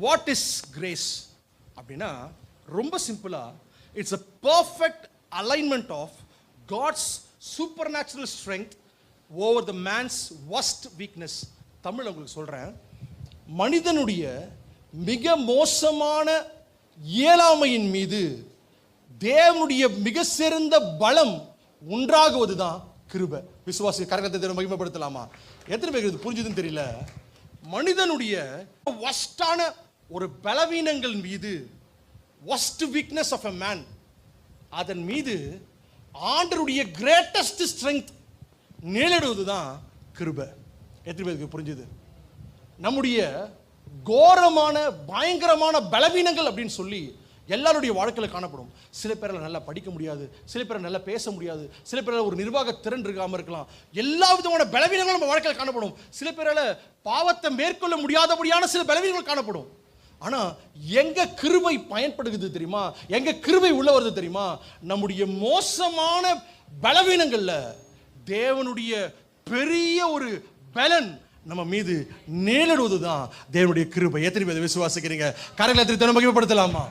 What is grace அப்படின்னா ரொம்ப சிம்பிளா it's a perfect alignment of God's supernatural strength over the man's worst weakness. Tamil உங்களுக்கு சொல்றேன், மனிதனுடைய மிக மோசமான இயலாமையின் மீது தேவனுடைய மிக சிறந்த பலம் உண்டாகுவதுதான் கிருபை. விசுவாசி கரகத்தை மகிமைப்படுத்தலாமா? எத்தனை பேருக்கு இது புரிஞ்சுதுன்னு தெரியல. மனிதனுடைய வஸ்டான ஒரு பலவீனங்கள் மீது, worst weakness of a man, அதன் மீது ஆண்டருடைய கிரேட்டஸ்ட் ஸ்ட்ரெங்க் நிழலிடுவதுதான் கிருபை. எத்தனை பேருக்கு புரிஞ்சுது? நம்முடைய கோரமான பயங்கரமான பலவீனங்கள் அப்படின்னு சொல்லி எல்லாருடைய வாழ்க்கையில் காணப்படும். சில பேரால் நல்லா படிக்க முடியாது, சில பேரால் நல்லா பேச முடியாது, சில பேரால் ஒரு நிர்வாக திறன் இருக்காமல் இருக்கலாம். எல்லா விதமான பலவீனங்களும் நம்ம வாழ்க்கையில் காணப்படும். சில பேரால் பாவத்தை மேற்கொள்ள முடியாதபடியான சில பலவீனங்கள் காணப்படும். ஆனால் எங்க கிருபை பயன்படுகிறது தெரியுமா? எங்க கிருபை உள்ள வருது தெரியுமா? நம்முடைய மோசமான பலவீனங்கள்ல தேவனுடைய பெரிய ஒரு பலன் நம்ம மீது நிழலிடுவதுதான் தேவனுடைய கிருபை. எத்தனை பேர் விசுவாசிக்கிறீங்க? கரங்களை திருத்த மகிமைப்படுத்தலாமா?